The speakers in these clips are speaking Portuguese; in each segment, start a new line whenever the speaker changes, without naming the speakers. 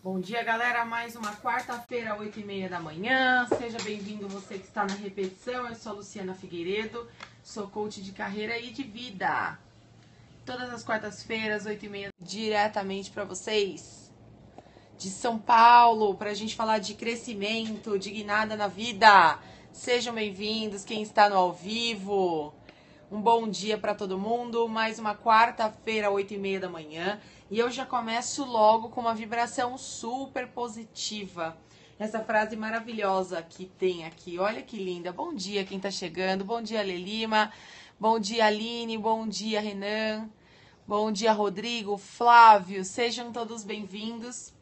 Bom dia, galera. Mais uma quarta-feira, 8h30 da manhã. Seja bem-vindo você que está na repetição. Eu sou a Luciana Figueiredo, sou coach de carreira e de vida. Todas as quartas-feiras, 8h30, diretamente para vocês de São Paulo, para a gente falar de crescimento, de guinada na vida. Sejam bem-vindos, quem está no ao vivo. Um bom dia para todo mundo. Mais uma quarta-feira, 8h30 da manhã. E eu já começo logo com uma vibração super positiva. Essa frase maravilhosa que tem aqui. Olha que linda. Bom dia quem tá chegando. Bom dia, Lelima. Bom dia, Aline. Bom dia, Renan. Bom dia, Rodrigo, Flávio. Sejam todos bem-vindos.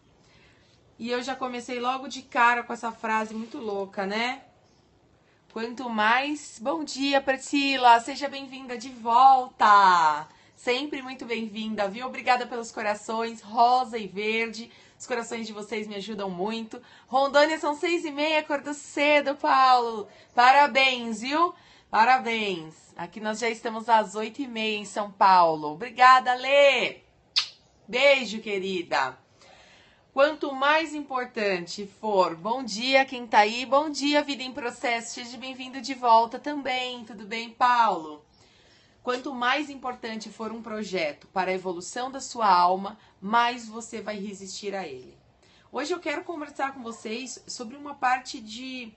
E eu já comecei logo de cara com essa frase muito louca, né? Quanto mais... Bom dia, Priscila. Seja bem-vinda de volta. Sempre muito bem-vinda, viu? Obrigada pelos corações, rosa e verde. Os corações de vocês me ajudam muito. Rondônia são 6h30, acordou cedo, Paulo. Parabéns, viu? Parabéns. Aqui nós já estamos às 8h30 em São Paulo. Obrigada, Lê. Beijo, querida. Quanto mais importante for, bom dia quem tá aí, bom dia Vida em Processo, seja bem-vindo de volta também, tudo bem, Paulo? Quanto mais importante for um projeto para a evolução da sua alma, mais você vai resistir a ele. Hoje eu quero conversar com vocês sobre uma parte de...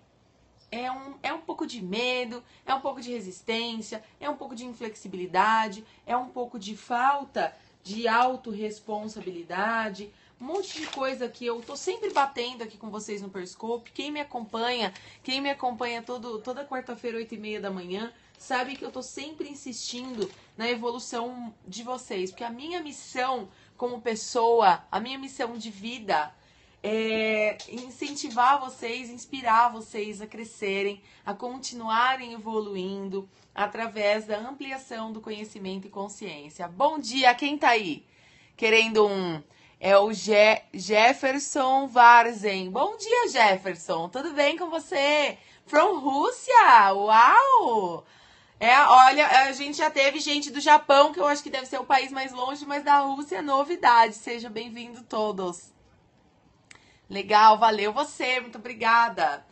É um pouco de medo, é um pouco de resistência, é um pouco de inflexibilidade, é um pouco de falta de autorresponsabilidade, um monte de coisa que eu tô sempre batendo aqui com vocês no Periscope. Quem me acompanha toda quarta-feira, 8h30 da manhã, sabe que eu tô sempre insistindo na evolução de vocês. Porque a minha missão como pessoa, a minha missão de vida é incentivar vocês, inspirar vocês a crescerem, a continuarem evoluindo através da ampliação do conhecimento e consciência. Bom dia, quem tá aí? Querendo um... É o Jefferson Varzen. Bom dia, Jefferson. Tudo bem com você? From Rússia? Uau! Olha, a gente já teve gente do Japão, que eu acho que deve ser o país mais longe, mas da Rússia é novidade. Sejam bem-vindos todos. Legal, valeu você. Muito obrigada.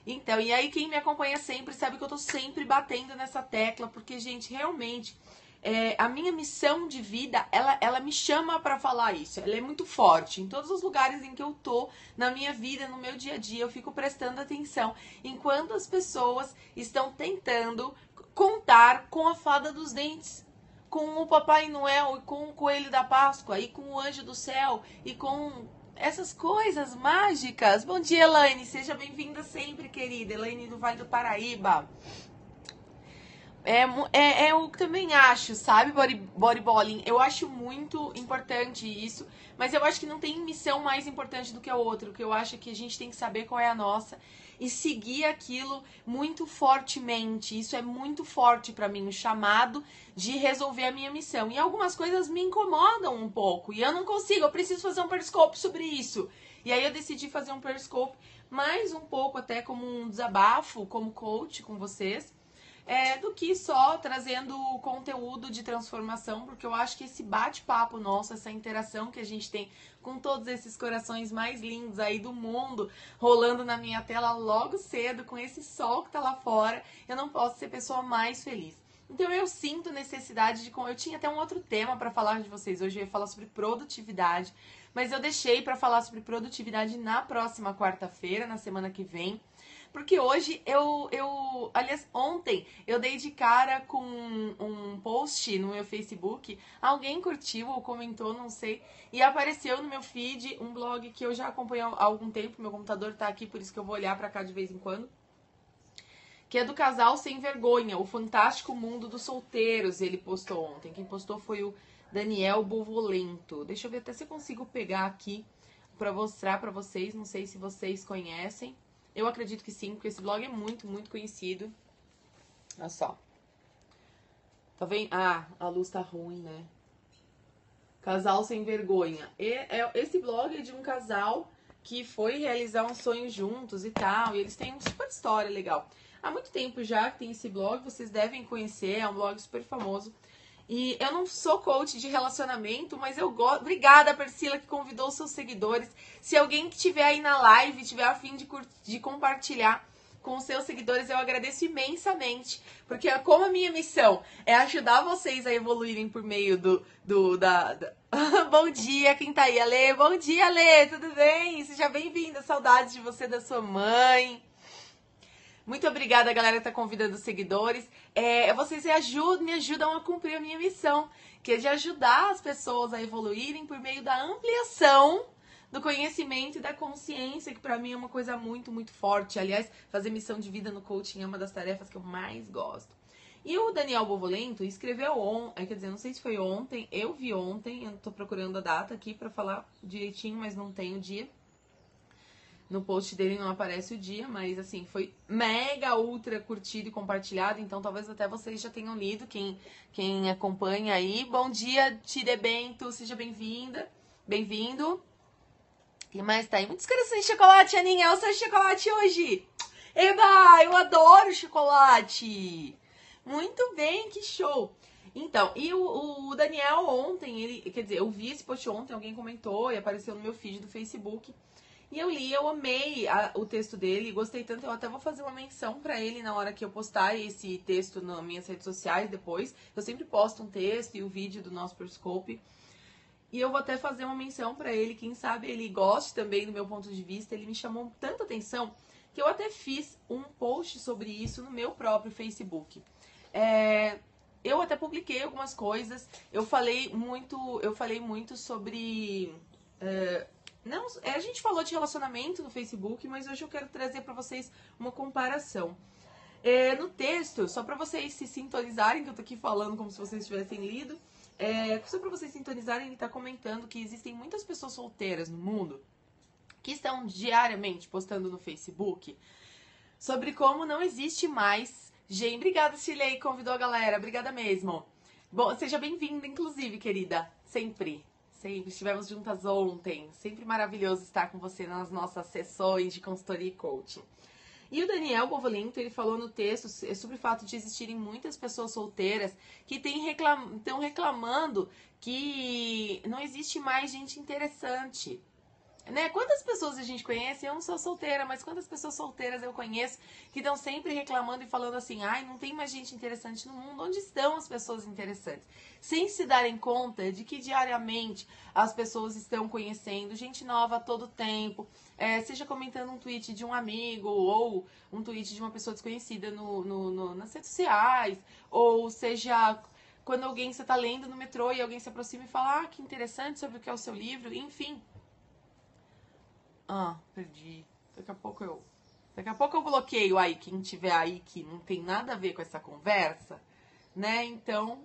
Então, e aí quem me acompanha sempre sabe que eu tô sempre batendo nessa tecla, porque, gente, realmente... a minha missão de vida, ela me chama pra falar isso. Ela é muito forte. Em todos os lugares em que eu tô, na minha vida, no meu dia a dia, eu fico prestando atenção. Enquanto as pessoas estão tentando contar com a fada dos dentes, com o Papai Noel, e com o Coelho da Páscoa, e com o Anjo do Céu, e com essas coisas mágicas. Bom dia, Elaine. Seja bem-vinda sempre, querida. Elaine do Vale do Paraíba. Eu também acho, sabe, bodybuilding, eu acho muito importante isso, mas eu acho que não tem missão mais importante do que a outra. O que eu acho é que a gente tem que saber qual é a nossa e seguir aquilo muito fortemente. Isso é muito forte pra mim, o chamado de resolver a minha missão. E algumas coisas me incomodam um pouco e eu não consigo, eu preciso fazer um periscope sobre isso. E aí eu decidi fazer um periscope mais um pouco até como um desabafo, como coach com vocês. Do que só trazendo conteúdo de transformação, porque eu acho que esse bate-papo nosso, essa interação que a gente tem com todos esses corações mais lindos aí do mundo, rolando na minha tela logo cedo, com esse sol que tá lá fora, eu não posso ser pessoa mais feliz. Então eu sinto necessidade de... Eu tinha até um outro tema para falar de vocês hoje, eu ia falar sobre produtividade, mas eu deixei para falar sobre produtividade na próxima quarta-feira, na semana que vem. Porque hoje aliás, ontem eu dei de cara com um post no meu Facebook, alguém curtiu ou comentou, não sei, e apareceu no meu feed um blog que eu já acompanho há algum tempo, meu computador tá aqui, por isso que eu vou olhar pra cá de vez em quando, que é do Casal Sem Vergonha, o Fantástico Mundo dos Solteiros, ele postou ontem. Quem postou foi o Daniel Bovolento. Deixa eu ver até se eu consigo pegar aqui pra mostrar pra vocês, não sei se vocês conhecem. Eu acredito que sim, porque esse blog é muito, muito conhecido. Olha só. Tá vendo? Ah, a luz tá ruim, né? Casal Sem Vergonha. Esse blog é de um casal que foi realizar um sonho juntos e tal. E eles têm uma super história legal. Há muito tempo já que tem esse blog, vocês devem conhecer. É um blog super famoso. E eu não sou coach de relacionamento, mas eu gosto. Obrigada, Priscila, que convidou os seus seguidores. Se alguém que estiver aí na live tiver a fim de compartilhar com os seus seguidores, eu agradeço imensamente. Porque como a minha missão é ajudar vocês a evoluírem por meio Bom dia, quem tá aí? Ale? Bom dia, Ale, tudo bem? Seja bem-vinda, saudades de você, da sua mãe. Muito obrigada, galera, que tá convidando os seguidores. Vocês me ajudam a cumprir a minha missão, que é de ajudar as pessoas a evoluírem por meio da ampliação do conhecimento e da consciência, que pra mim é uma coisa muito, muito forte. Aliás, fazer missão de vida no coaching é uma das tarefas que eu mais gosto. E o Daniel Bovolento escreveu quer dizer, não sei se foi ontem, eu vi ontem, eu tô procurando a data aqui pra falar direitinho, mas não tem o dia. No post dele não aparece o dia, mas assim, foi mega ultra curtido e compartilhado, então talvez até vocês já tenham lido, quem acompanha aí. Bom dia, Tire Bento, seja bem-vinda, bem-vindo. Quem mais tá aí? Muitos corações de chocolate, Aninha, eu sou chocolate hoje. Eba, eu adoro chocolate. Muito bem, que show. Então, e o Daniel ontem, eu vi esse post ontem, alguém comentou e apareceu no meu feed do Facebook. E eu li, eu amei o texto dele, gostei tanto, eu até vou fazer uma menção pra ele na hora que eu postar esse texto nas minhas redes sociais depois. Eu sempre posto um texto e o vídeo do nosso Periscope. E eu vou até fazer uma menção pra ele, quem sabe ele goste também do meu ponto de vista. Ele me chamou tanta atenção que eu até fiz um post sobre isso no meu próprio Facebook. Eu até publiquei algumas coisas, eu falei muito sobre... a gente falou de relacionamento no Facebook, mas hoje eu quero trazer pra vocês uma comparação. No texto, só pra vocês se sintonizarem, que eu tô aqui falando como se vocês tivessem lido, só pra vocês sintonizarem, ele tá comentando que existem muitas pessoas solteiras no mundo que estão diariamente postando no Facebook sobre como não existe mais... Gente, obrigada, Shirley, convidou a galera, obrigada mesmo. Bom, seja bem-vinda, inclusive, querida, sempre estivemos juntas ontem, sempre maravilhoso estar com você nas nossas sessões de consultoria e coaching. E o Daniel Bovolento, ele falou no texto sobre o fato de existirem muitas pessoas solteiras que estão reclamando que não existe mais gente interessante. Né? Quantas pessoas a gente conhece? Eu não sou solteira, mas quantas pessoas solteiras eu conheço que estão sempre reclamando e falando assim: ai, não tem mais gente interessante no mundo, onde estão as pessoas interessantes? Sem se darem conta de que diariamente as pessoas estão conhecendo gente nova a todo tempo, seja comentando um tweet de um amigo ou um tweet de uma pessoa desconhecida nas redes sociais, ou seja, quando você está lendo no metrô e alguém se aproxima e fala: ah, que interessante, sobre o que é o seu livro, enfim. Perdi. Daqui a pouco eu bloqueio aí quem tiver aí que não tem nada a ver com essa conversa, né? Então,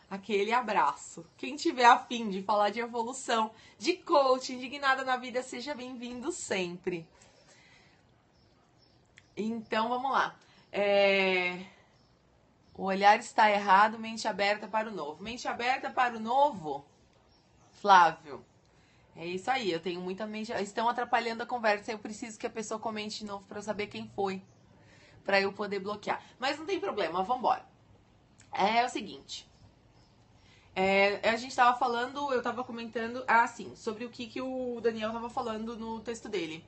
aquele abraço. Quem tiver a fim de falar de evolução, de coaching, indignada na vida, seja bem-vindo sempre. Então, vamos lá. O olhar está errado, mente aberta para o novo. Mente aberta para o novo, Flávio. É isso aí, eu tenho muita mente... Estão atrapalhando a conversa, eu preciso que a pessoa comente de novo pra eu saber quem foi, pra eu poder bloquear. Mas não tem problema, vambora. É o seguinte, a gente tava falando, eu tava comentando, sobre o que o Daniel tava falando no texto dele.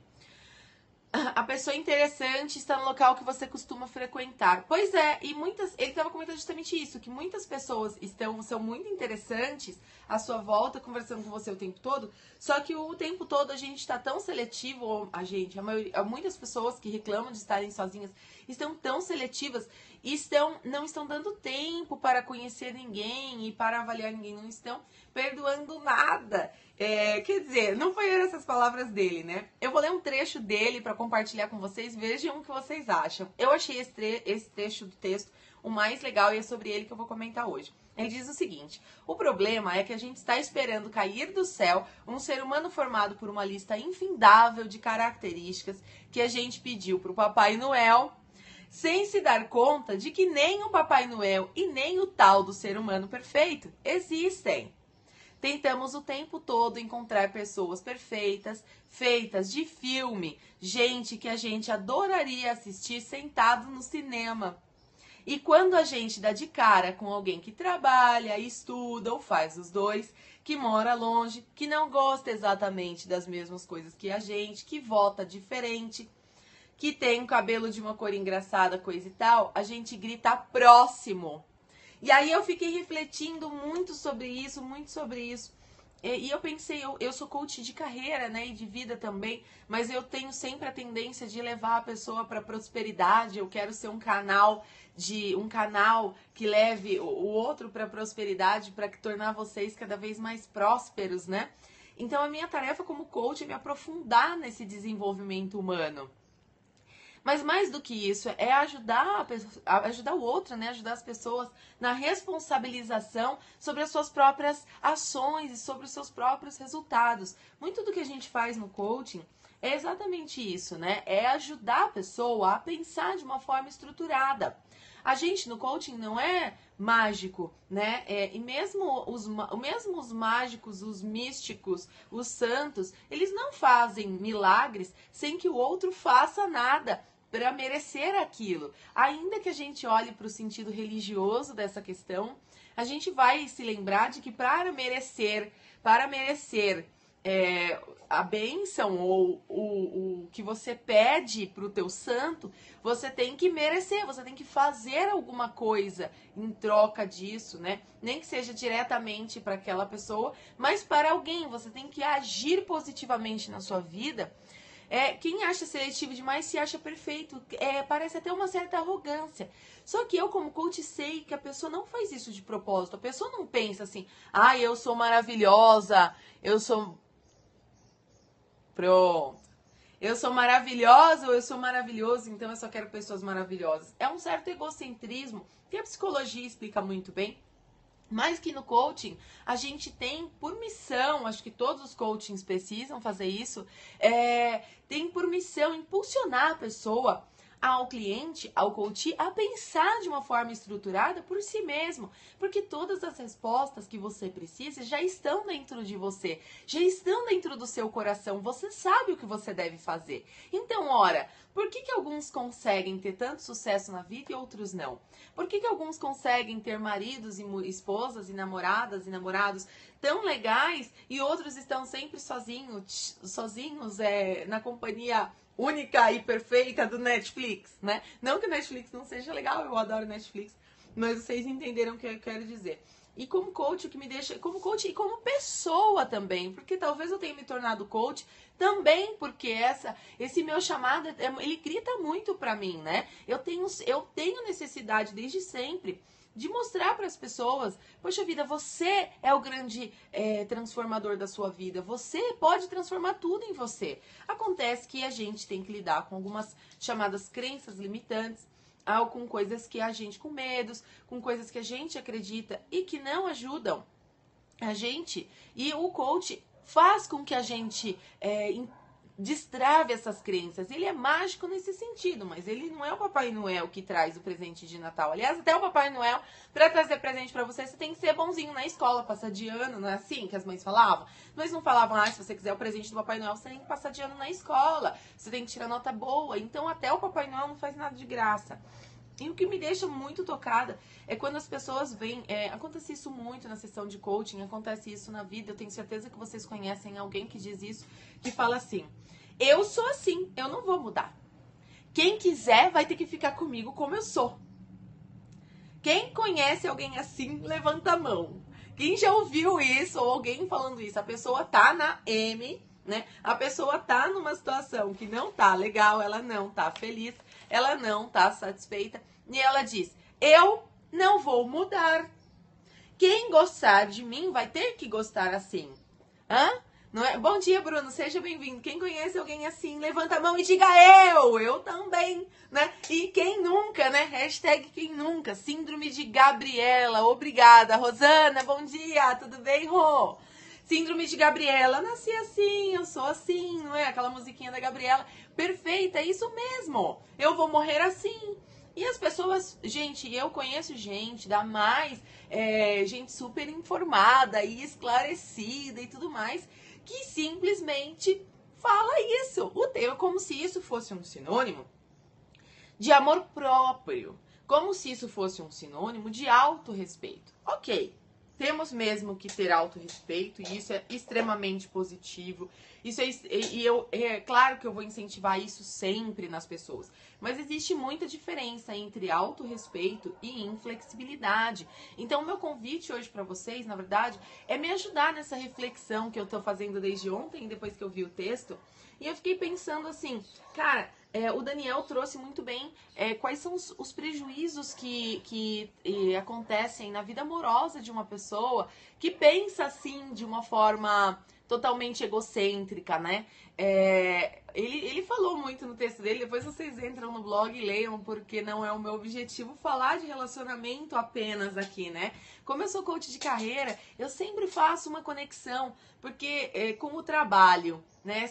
A pessoa interessante está no local que você costuma frequentar. Pois é, e ele estava comentando justamente isso, que muitas pessoas são muito interessantes à sua volta, conversando com você o tempo todo, só que o tempo todo a gente está tão seletivo, muitas pessoas que reclamam de estarem sozinhas estão tão seletivas e não estão dando tempo para conhecer ninguém e para avaliar ninguém, não estão perdoando nada. Quer dizer, não foi essas palavras dele, né? Eu vou ler um trecho dele para compartilhar com vocês, vejam o que vocês acham. Eu achei esse trecho do texto o mais legal e é sobre ele que eu vou comentar hoje. Ele diz o seguinte: o problema é que a gente está esperando cair do céu um ser humano formado por uma lista infindável de características que a gente pediu para o Papai Noel, sem se dar conta de que nem o Papai Noel e nem o tal do ser humano perfeito existem. Tentamos o tempo todo encontrar pessoas perfeitas, feitas de filme, gente que a gente adoraria assistir sentado no cinema. E quando a gente dá de cara com alguém que trabalha, estuda ou faz os dois, que mora longe, que não gosta exatamente das mesmas coisas que a gente, que vota diferente, que tem um cabelo de uma cor engraçada, coisa e tal, a gente grita próximo. E aí eu fiquei refletindo muito sobre isso, E eu pensei, eu sou coach de carreira, né, e de vida também, mas eu tenho sempre a tendência de levar a pessoa para prosperidade. Eu quero ser um canal que leve o outro para prosperidade, para tornar vocês cada vez mais prósperos, né? Então a minha tarefa como coach é me aprofundar nesse desenvolvimento humano. Mas mais do que isso, é ajudar o outro, né? Ajudar as pessoas na responsabilização sobre as suas próprias ações e sobre os seus próprios resultados. Muito do que a gente faz no coaching é exatamente isso, né? É ajudar a pessoa a pensar de uma forma estruturada. A gente no coaching não é mágico, né? E mesmo os mágicos, os místicos, os santos, eles não fazem milagres sem que o outro faça nada para merecer aquilo. Ainda que a gente olhe para o sentido religioso dessa questão, a gente vai se lembrar de que para merecer a bênção ou o que você pede para o teu santo, você tem que merecer, você tem que fazer alguma coisa em troca disso, né? Nem que seja diretamente para aquela pessoa, mas para alguém. Você tem que agir positivamente na sua vida. Quem acha seletivo demais se acha perfeito. Parece até uma certa arrogância. Só que eu, como coach, sei que a pessoa não faz isso de propósito. A pessoa não pensa assim, eu sou maravilhosa, eu sou... Pronto. Eu sou maravilhosa ou eu sou maravilhoso, então eu só quero pessoas maravilhosas. É um certo egocentrismo que a psicologia explica muito bem. Mas que no coaching a gente tem por missão, acho que todos os coachings precisam fazer isso, tem por missão impulsionar a pessoa, ao cliente, ao coach, a pensar de uma forma estruturada por si mesmo. Porque todas as respostas que você precisa já estão dentro de você, já estão dentro do seu coração. Você sabe o que você deve fazer. Então, ora, por que alguns conseguem ter tanto sucesso na vida e outros não? Por que alguns conseguem ter maridos e esposas e namoradas e namorados tão legais e outros estão sempre sozinhos na companhia única e perfeita do Netflix, né? Não que o Netflix não seja legal, eu adoro Netflix, mas vocês entenderam o que eu quero dizer. E como coach, o que me deixa... Como coach e como pessoa também, porque talvez eu tenha me tornado coach também, porque esse meu chamado, ele grita muito pra mim, né? Eu tenho necessidade desde sempre de mostrar para as pessoas, poxa vida, você é o grande transformador da sua vida, você pode transformar tudo em você. Acontece que a gente tem que lidar com algumas chamadas crenças limitantes, com coisas que a gente, com medos, com coisas que a gente acredita e que não ajudam a gente. E o coach faz com que a gente destrave essas crenças. Ele é mágico nesse sentido, mas ele não é o Papai Noel que traz o presente de Natal. Aliás, até o Papai Noel, para trazer presente para você, você tem que ser bonzinho na escola, passar de ano, não é assim que as mães falavam? Mas não falavam, se você quiser o presente do Papai Noel, você tem que passar de ano na escola, você tem que tirar nota boa. Então, até o Papai Noel não faz nada de graça. E o que me deixa muito tocada é quando as pessoas vêm... acontece isso muito na sessão de coaching, acontece isso na vida. Eu tenho certeza que vocês conhecem alguém que diz isso, que fala assim, eu sou assim, eu não vou mudar. Quem quiser vai ter que ficar comigo como eu sou. Quem conhece alguém assim, levanta a mão. Quem já ouviu isso, ou alguém falando isso, a pessoa tá na M, né? A pessoa tá numa situação que não tá legal, ela não tá feliz, ela não tá satisfeita, e ela diz, eu não vou mudar. Quem gostar de mim vai ter que gostar assim. Não é? Bom dia, Bruno, seja bem-vindo. Quem conhece alguém assim, levanta a mão e diga eu também, né? E quem nunca, né? Hashtag quem nunca, síndrome de Gabriela, obrigada. Rosana, bom dia, tudo bem, Rô? Síndrome de Gabriela, nasci assim, eu sou assim, não é? Aquela musiquinha da Gabriela, perfeita, é isso mesmo, eu vou morrer assim. E as pessoas, gente, eu conheço gente, gente super informada e esclarecida e tudo mais, que simplesmente fala isso. O teu, como se isso fosse um sinônimo de amor próprio, como se isso fosse um sinônimo de autorrespeito. Ok, temos mesmo que ter autorrespeito, e isso é extremamente positivo. É claro que eu vou incentivar isso sempre nas pessoas. Mas existe muita diferença entre autorrespeito e inflexibilidade. Então, o meu convite hoje para vocês, na verdade, é me ajudar nessa reflexão que eu tô fazendo desde ontem, depois que eu vi o texto. E eu fiquei pensando assim, cara, o Daniel trouxe muito bem quais são os prejuízos que acontecem na vida amorosa de uma pessoa que pensa assim de uma forma totalmente egocêntrica, né? Ele falou muito no texto dele, depois vocês entram no blog e leiam, porque não é o meu objetivo falar de relacionamento apenas aqui, né? Como eu sou coach de carreira, eu sempre faço uma conexão, porque com o trabalho, né?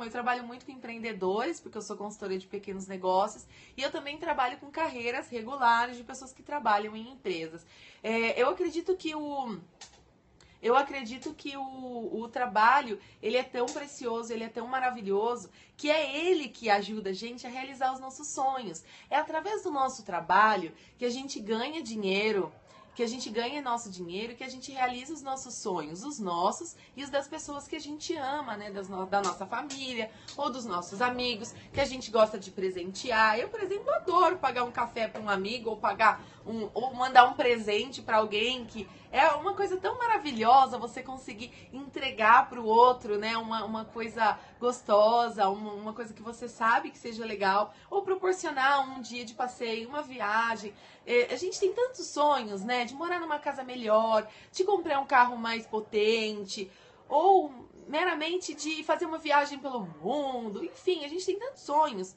Eu trabalho muito com empreendedores, porque eu sou consultora de pequenos negócios, e eu também trabalho com carreiras regulares de pessoas que trabalham em empresas. Eu acredito que o trabalho, ele é tão precioso, ele é tão maravilhoso, que é ele que ajuda a gente a realizar os nossos sonhos. É através do nosso trabalho que a gente ganha dinheiro, que a gente ganha nosso dinheiro, que a gente realiza os nossos sonhos, os nossos e os das pessoas que a gente ama, né? Da nossa família ou dos nossos amigos, que a gente gosta de presentear. Eu, por exemplo, adoro pagar um café para um amigo ou mandar um presente para alguém, que é uma coisa tão maravilhosa você conseguir entregar para o outro, né? Uma coisa gostosa, uma coisa que você sabe que seja legal, ou proporcionar um dia de passeio, uma viagem. A gente tem tantos sonhos, né? De morar numa casa melhor, de comprar um carro mais potente, ou meramente de fazer uma viagem pelo mundo. Enfim, a gente tem tantos sonhos.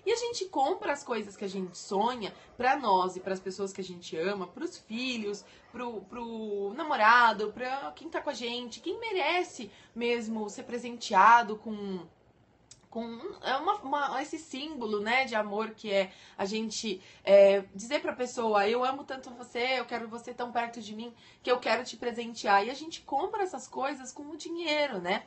E a gente compra as coisas que a gente sonha pra nós e pras pessoas que a gente ama, pros filhos, pro namorado, pra quem tá com a gente, quem merece mesmo ser presenteado com esse símbolo, né, de amor, que é a gente dizer pra pessoa: eu amo tanto você, eu quero você tão perto de mim, que eu quero te presentear. E a gente compra essas coisas com o dinheiro, né?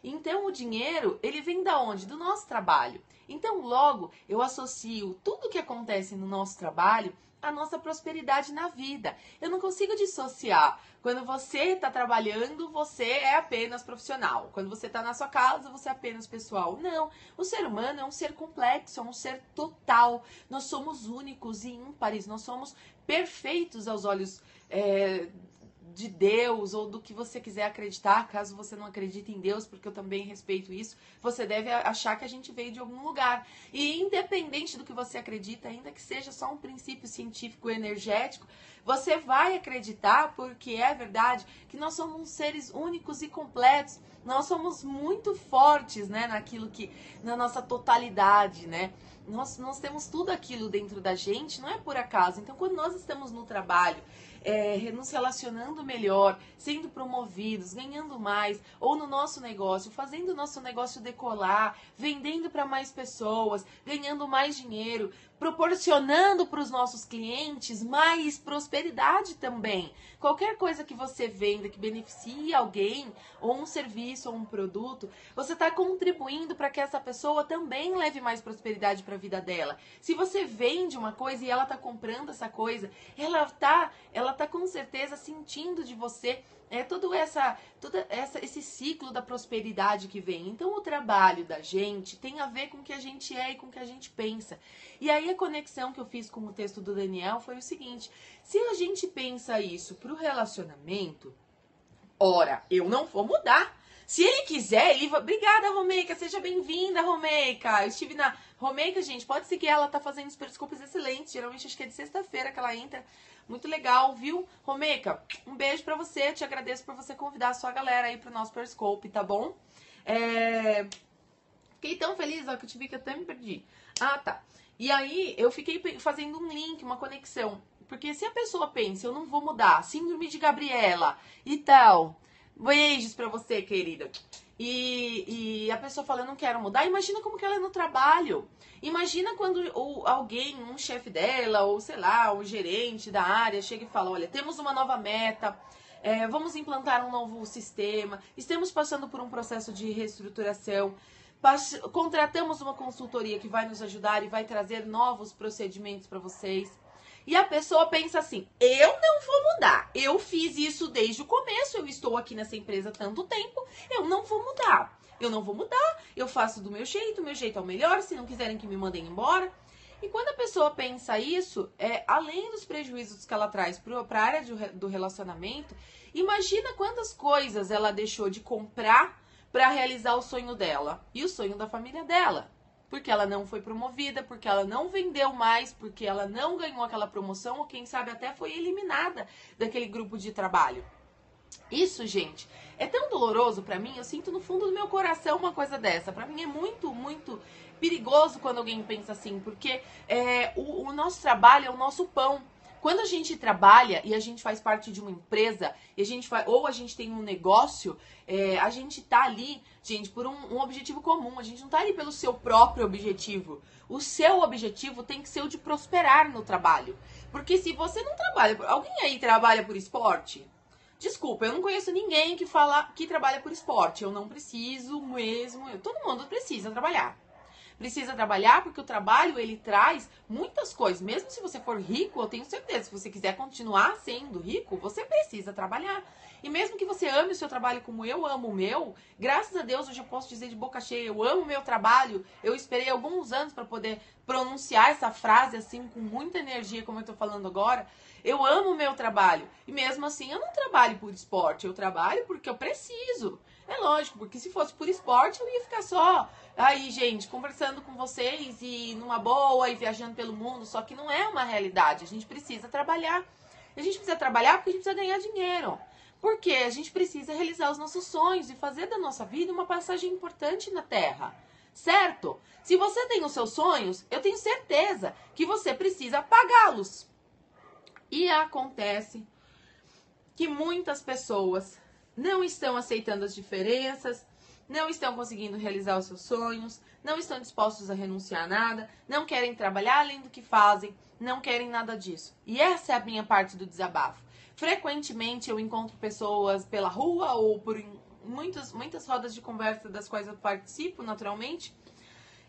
Então, o dinheiro, ele vem da onde? Do nosso trabalho. Então, logo, eu associo tudo que acontece no nosso trabalho à nossa prosperidade na vida. Eu não consigo dissociar. Quando você está trabalhando, você é apenas profissional. Quando você está na sua casa, você é apenas pessoal. Não. O ser humano é um ser complexo, é um ser total. Nós somos únicos e ímpares. Nós somos perfeitos aos olhos de Deus, ou do que você quiser acreditar. Caso você não acredite em Deus, porque eu também respeito isso, você deve achar que a gente veio de algum lugar. E independente do que você acredita, ainda que seja só um princípio científico energético, você vai acreditar, porque é verdade, que nós somos seres únicos e completos. Nós somos muito fortes, né, na nossa totalidade, né? Nós temos tudo aquilo dentro da gente, não é por acaso. Então, quando nós estamos no trabalho, nos relacionando melhor, sendo promovidos, ganhando mais, ou no nosso negócio, fazendo o nosso negócio decolar, vendendo para mais pessoas, ganhando mais dinheiro, proporcionando para os nossos clientes mais prosperidade também. Qualquer coisa que você venda que beneficie alguém, ou um serviço, ou um produto, você está contribuindo para que essa pessoa também leve mais prosperidade para a vida dela. Se você vende uma coisa e ela está comprando essa coisa, ela tá com certeza sentindo de você todo esse ciclo da prosperidade que vem. Então, o trabalho da gente tem a ver com o que a gente é e com o que a gente pensa. E aí, a conexão que eu fiz com o texto do Daniel foi o seguinte: se a gente pensa isso pro relacionamento, ora, eu não vou mudar. Se ele quiser, ele vai... Obrigada, Romeica. Seja bem-vinda, Romeica. Eu estive na... Romeica, gente, pode seguir ela. Tá fazendo os periscopes excelentes. Geralmente, acho que é de sexta-feira que ela entra. Muito legal, viu? Romeica, um beijo pra você. Te agradeço por você convidar a sua galera aí pro nosso periscope, tá bom? Fiquei tão feliz, ó, que eu te vi que eu até me perdi. Ah, tá. E aí, eu fiquei fazendo um link, uma conexão. Porque se a pessoa pensa, eu não vou mudar, síndrome de Gabriela e tal... Beijos pra você, querida. E a pessoa fala: eu não quero mudar. Imagina como que ela é no trabalho. Imagina quando alguém, um chefe dela, ou sei lá, um gerente da área, chega e fala: olha, temos uma nova meta, vamos implantar um novo sistema, estamos passando por um processo de reestruturação, contratamos uma consultoria que vai nos ajudar e vai trazer novos procedimentos para vocês. E a pessoa pensa assim, eu não vou mudar, eu fiz isso desde o começo, eu estou aqui nessa empresa há tanto tempo, eu não vou mudar. Eu não vou mudar, eu faço do meu jeito é o melhor, se não quiserem que me mandem embora. E quando a pessoa pensa isso, além dos prejuízos que ela traz para a área do relacionamento, imagina quantas coisas ela deixou de comprar para realizar o sonho dela e o sonho da família dela. Porque ela não foi promovida, porque ela não vendeu mais, porque ela não ganhou aquela promoção, ou quem sabe até foi eliminada daquele grupo de trabalho. Isso, gente, é tão doloroso pra mim, eu sinto no fundo do meu coração uma coisa dessa. Pra mim é muito, muito perigoso quando alguém pensa assim, porque o nosso trabalho é o nosso pão. Quando a gente trabalha e a gente faz parte de uma empresa, e ou a gente tem um negócio, a gente tá ali, gente, por um objetivo comum. A gente não tá ali pelo seu próprio objetivo. O seu objetivo tem que ser o de prosperar no trabalho. Porque se você não trabalha... Alguém aí trabalha por esporte? Desculpa, eu não conheço ninguém que trabalha por esporte. Eu não preciso mesmo. Todo mundo precisa trabalhar. Precisa trabalhar porque o trabalho, ele traz muitas coisas. Mesmo se você for rico, eu tenho certeza, se você quiser continuar sendo rico, você precisa trabalhar. E mesmo que você ame o seu trabalho como eu amo o meu, graças a Deus, hoje eu posso dizer de boca cheia, eu amo o meu trabalho. Eu esperei alguns anos para poder pronunciar essa frase assim, com muita energia, como eu tô falando agora. Eu amo o meu trabalho. E mesmo assim, eu não trabalho por esporte, eu trabalho porque eu preciso. É lógico, porque se fosse por esporte, eu ia ficar só aí, gente, conversando com vocês e numa boa e viajando pelo mundo. Só que não é uma realidade. A gente precisa trabalhar. A gente precisa trabalhar porque a gente precisa ganhar dinheiro. Porque a gente precisa realizar os nossos sonhos e fazer da nossa vida uma passagem importante na Terra. Certo? Se você tem os seus sonhos, eu tenho certeza que você precisa pagá-los. E acontece que muitas pessoas não estão aceitando as diferenças, não estão conseguindo realizar os seus sonhos, não estão dispostos a renunciar a nada, não querem trabalhar além do que fazem, não querem nada disso. E essa é a minha parte do desabafo. Frequentemente eu encontro pessoas pela rua ou por muitas rodas de conversa das quais eu participo naturalmente,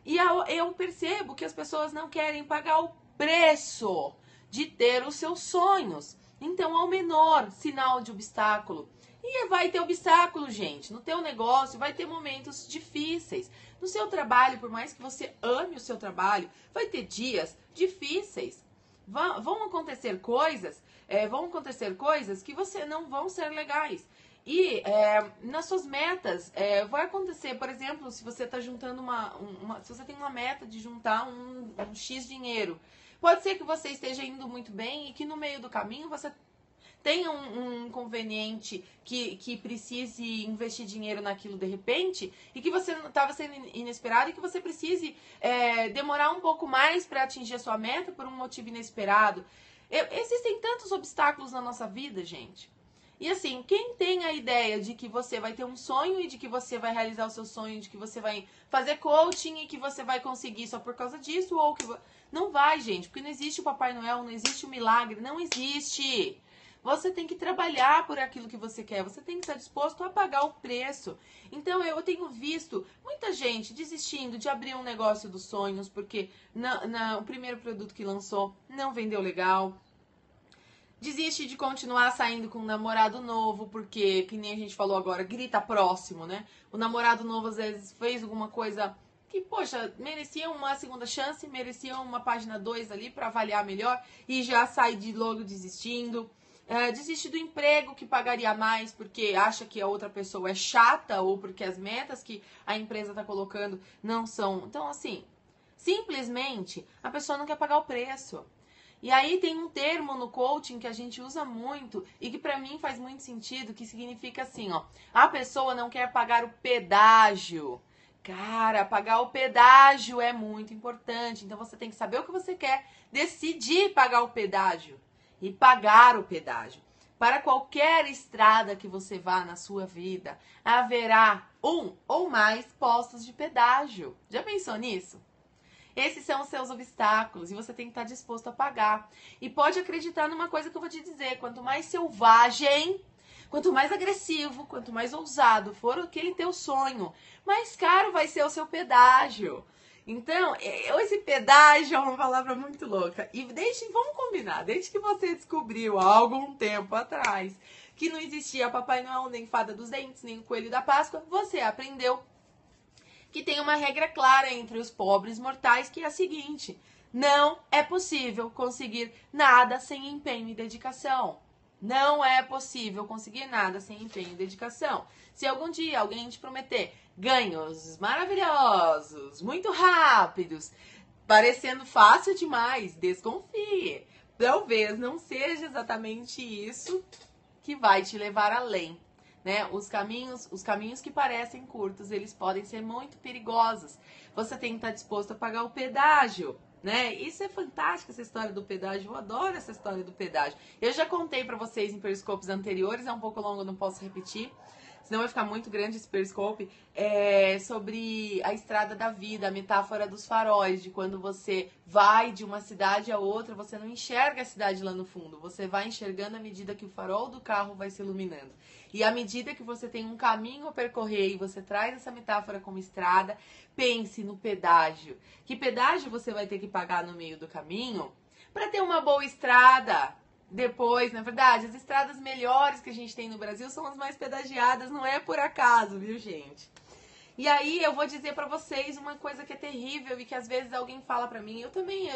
e eu percebo que as pessoas não querem pagar o preço de ter os seus sonhos. Então, ao menor sinal de obstáculo. E vai ter obstáculo, gente. No teu negócio vai ter momentos difíceis. No seu trabalho, por mais que você ame o seu trabalho, vai ter dias difíceis. Vão acontecer coisas que você não vão ser legais. E nas suas metas, vai acontecer, por exemplo, se você está juntando se você tem uma meta de juntar um X dinheiro, pode ser que você esteja indo muito bem e que no meio do caminho você tenha um inconveniente que precise investir dinheiro naquilo de repente e que você estava sendo inesperado e que você precise demorar um pouco mais para atingir a sua meta por um motivo inesperado. Existem tantos obstáculos na nossa vida, gente. E assim, quem tem a ideia de que você vai ter um sonho e de que você vai realizar o seu sonho, de que você vai fazer coaching e que você vai conseguir só por causa disso, ou que... Não vai, gente, porque não existe o Papai Noel, não existe o milagre, não existe. Você tem que trabalhar por aquilo que você quer, você tem que estar disposto a pagar o preço. Então, eu tenho visto muita gente desistindo de abrir um negócio dos sonhos, porque o primeiro produto que lançou não vendeu legal. Desiste de continuar saindo com um namorado novo, porque, que nem a gente falou agora, grita próximo, né? O namorado novo, às vezes, fez alguma coisa que, poxa, merecia uma segunda chance, merecia uma página 2 ali para avaliar melhor e já sai logo desistindo. Desiste do emprego que pagaria mais porque acha que a outra pessoa é chata ou porque as metas que a empresa está colocando não são... Então, assim, simplesmente a pessoa não quer pagar o preço. E aí tem um termo no coaching que a gente usa muito e que pra mim faz muito sentido, que significa assim, ó, a pessoa não quer pagar o pedágio. Cara, pagar o pedágio é muito importante, então você tem que saber o que você quer, decidir pagar o pedágio e pagar o pedágio. Para qualquer estrada que você vá na sua vida, haverá um ou mais postos de pedágio. Já pensou nisso? Esses são os seus obstáculos e você tem que estar disposto a pagar. E pode acreditar numa coisa que eu vou te dizer. Quanto mais selvagem, quanto mais agressivo, quanto mais ousado for aquele teu sonho, mais caro vai ser o seu pedágio. Então, esse pedágio é uma palavra muito louca. E vamos combinar, desde que você descobriu há algum tempo atrás que não existia Papai Noel, nem Fada dos Dentes, nem o Coelho da Páscoa, você aprendeu que tem uma regra clara entre os pobres mortais, que é a seguinte: não é possível conseguir nada sem empenho e dedicação. Não é possível conseguir nada sem empenho e dedicação. Se algum dia alguém te prometer ganhos maravilhosos, muito rápidos, parecendo fácil demais, desconfie. Talvez não seja exatamente isso que vai te levar além, né? Os caminhos que parecem curtos, eles podem ser muito perigosos. Você tem que estar disposto a pagar o pedágio, né? Isso é fantástico, essa história do pedágio. Eu adoro essa história do pedágio. Eu já contei pra vocês em periscopes anteriores, é um pouco longo, não posso repetir, senão vai ficar muito grande esse periscope, sobre a estrada da vida, a metáfora dos faróis, de quando você vai de uma cidade a outra, você não enxerga a cidade lá no fundo, você vai enxergando à medida que o farol do carro vai se iluminando. E à medida que você tem um caminho a percorrer e você traz essa metáfora como estrada, pense no pedágio. Que pedágio você vai ter que pagar no meio do caminho para ter uma boa estrada? Depois, na verdade, as estradas melhores que a gente tem no Brasil são as mais pedagiadas, não é por acaso, viu, gente? E aí eu vou dizer pra vocês uma coisa que é terrível e que às vezes alguém fala pra mim. Eu também,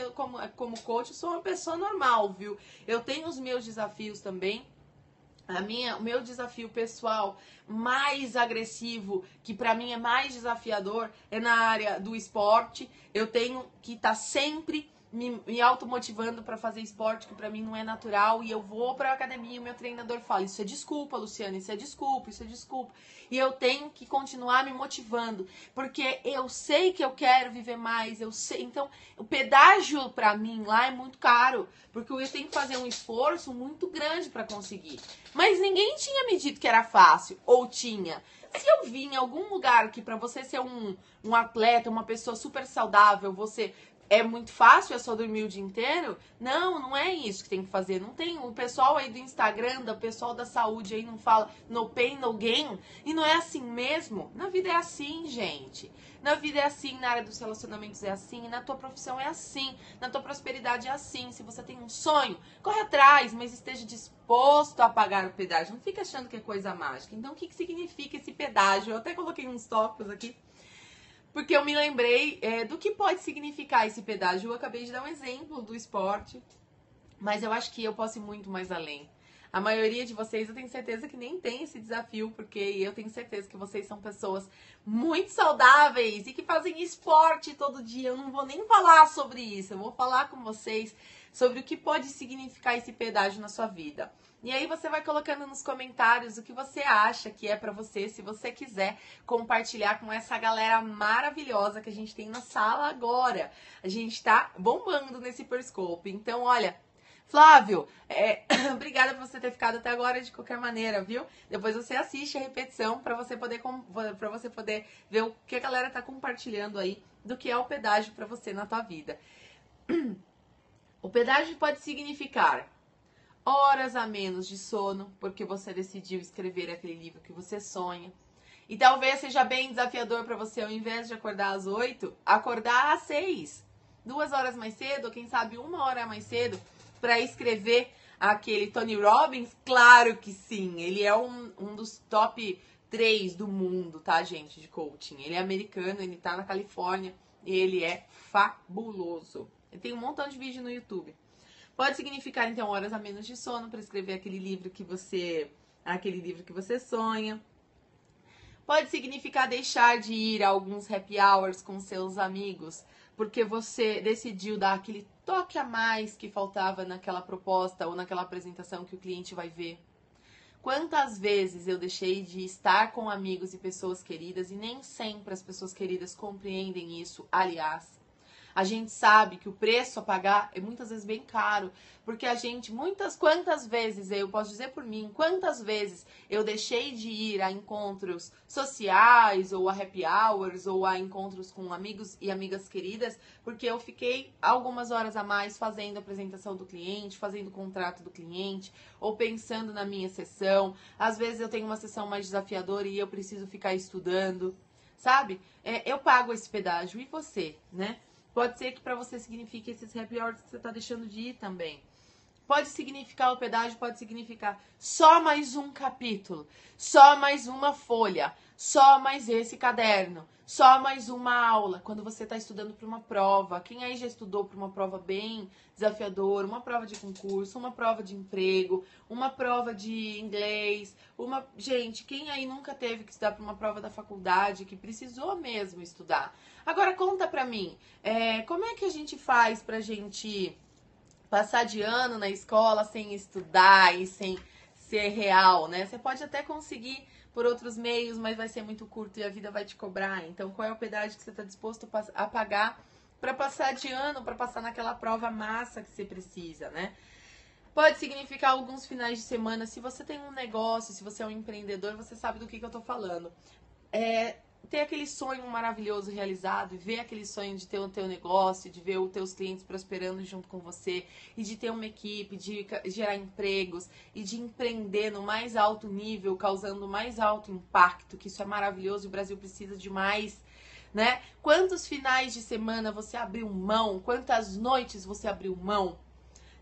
como coach, sou uma pessoa normal, viu? Eu tenho os meus desafios também. O meu desafio pessoal mais agressivo, que pra mim é mais desafiador, é na área do esporte. Eu tenho que estar sempre me automotivando pra fazer esporte, que pra mim não é natural, e eu vou pra academia e o meu treinador fala: isso é desculpa, Luciana, isso é desculpa, isso é desculpa. E eu tenho que continuar me motivando, porque eu sei que eu quero viver mais, eu sei. Então, o pedágio pra mim lá é muito caro, porque eu tenho que fazer um esforço muito grande pra conseguir. Mas ninguém tinha me dito que era fácil, ou tinha. Se eu vi em algum lugar que pra você ser um atleta, uma pessoa super saudável, você é muito fácil, é só dormir o dia inteiro? Não, não é isso que tem que fazer. Não tem. O pessoal aí do Instagram, o pessoal da saúde aí não fala no pain, no gain. E não é assim mesmo. Na vida é assim, gente. Na vida é assim, na área dos relacionamentos é assim, na tua profissão é assim, na tua prosperidade é assim. Se você tem um sonho, corre atrás, mas esteja disposto a pagar o pedágio. Não fica achando que é coisa mágica. Então, o que significa esse pedágio? Eu até coloquei uns tópicos aqui, porque eu me lembrei do que pode significar esse pedágio. Eu acabei de dar um exemplo do esporte, mas eu acho que eu posso ir muito mais além. A maioria de vocês, eu tenho certeza que nem tem esse desafio, porque eu tenho certeza que vocês são pessoas muito saudáveis e que fazem esporte todo dia. Eu não vou nem falar sobre isso, eu vou falar com vocês sobre o que pode significar esse pedágio na sua vida. E aí você vai colocando nos comentários o que você acha que é pra você, se você quiser compartilhar com essa galera maravilhosa que a gente tem na sala agora. A gente tá bombando nesse Periscope. Então, olha, Flávio, obrigada por você ter ficado até agora de qualquer maneira, viu? Depois você assiste a repetição pra você poder ver o que a galera tá compartilhando aí do que é o pedágio pra você na tua vida. O pedágio pode significar horas a menos de sono, porque você decidiu escrever aquele livro que você sonha. E talvez seja bem desafiador para você, ao invés de acordar às 8, acordar às 6. 2 horas mais cedo, ou quem sabe 1 hora mais cedo, para escrever aquele Tony Robbins? Claro que sim, ele é um dos top 3 do mundo, tá, gente, de coaching. Ele é americano, ele tá na Califórnia, e ele é fabuloso. Ele tem um montão de vídeo no YouTube. Pode significar, então, horas a menos de sono para escrever aquele livro que você sonha. Pode significar deixar de ir a alguns happy hours com seus amigos, porque você decidiu dar aquele toque a mais que faltava naquela proposta ou naquela apresentação que o cliente vai ver. Quantas vezes eu deixei de estar com amigos e pessoas queridas e nem sempre as pessoas queridas compreendem isso, aliás. A gente sabe que o preço a pagar é muitas vezes bem caro, porque quantas vezes, eu posso dizer por mim, quantas vezes eu deixei de ir a encontros sociais, ou a happy hours, ou a encontros com amigos e amigas queridas, porque eu fiquei algumas horas a mais fazendo a apresentação do cliente, fazendo o contrato do cliente, ou pensando na minha sessão. Às vezes eu tenho uma sessão mais desafiadora e eu preciso ficar estudando. sabe? Eu pago esse pedágio e você, né? Pode ser que para você signifique esses happy hours que você tá deixando de ir também. Pode significar o pedágio, pode significar só mais um capítulo, só mais uma folha, só mais esse caderno, só mais uma aula. Quando você está estudando para uma prova, quem aí já estudou para uma prova bem desafiadora, uma prova de concurso, uma prova de emprego, uma prova de inglês, Gente, quem aí nunca teve que estudar para uma prova da faculdade, que precisou mesmo estudar? Agora conta pra mim, como é que a gente faz pra gente passar de ano na escola sem estudar e sem ser real, né? Você pode até conseguir por outros meios, mas vai ser muito curto e a vida vai te cobrar. Então, qual é o pedágio que você está disposto a pagar para passar de ano, para passar naquela prova massa que você precisa, né? Pode significar alguns finais de semana. Se você tem um negócio, se você é um empreendedor, você sabe do que eu tô falando. Ter aquele sonho maravilhoso realizado e ver aquele sonho de ter o teu negócio, de ver os teus clientes prosperando junto com você e de ter uma equipe, de gerar empregos e de empreender no mais alto nível, causando mais alto impacto, que isso é maravilhoso e o Brasil precisa de mais, né? Quantos finais de semana você abriu mão, quantas noites você abriu mão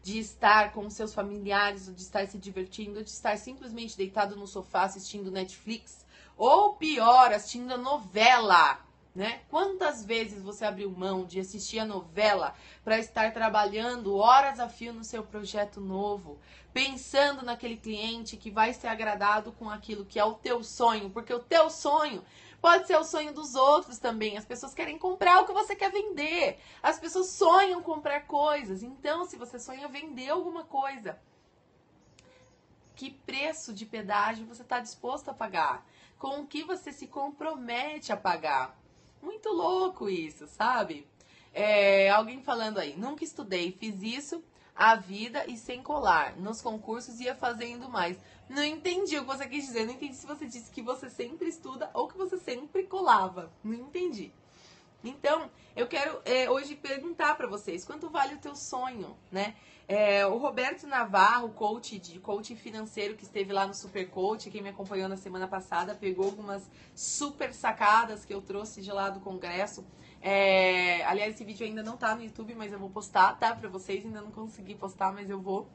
de estar com seus familiares, ou de estar se divertindo, ou de estar simplesmente deitado no sofá assistindo Netflix, ou pior, assistindo a novela, né? Quantas vezes você abriu mão de assistir a novela para estar trabalhando horas a fio no seu projeto novo, pensando naquele cliente que vai ser agradado com aquilo que é o teu sonho, porque o teu sonho pode ser o sonho dos outros também. As pessoas querem comprar o que você quer vender. As pessoas sonham comprar coisas. Então, se você sonha vender alguma coisa, que preço de pedágio você está disposto a pagar? Com o que você se compromete a pagar? Muito louco isso, sabe? Alguém falando aí, nunca estudei, fiz isso a vida e sem colar. Nos concursos ia fazendo mais. Não entendi o que você quis dizer. Não entendi se você disse que você sempre estuda ou que você sempre colava. Não entendi. Então, eu quero hoje perguntar para vocês, quanto vale o teu sonho, né? O Roberto Navarro, coach financeiro que esteve lá no Super Coach, quem me acompanhou na semana passada, pegou algumas super sacadas que eu trouxe de lá do congresso. Aliás, esse vídeo ainda não tá no YouTube, mas eu vou postar, tá? Pra vocês, ainda não consegui postar, mas eu vou.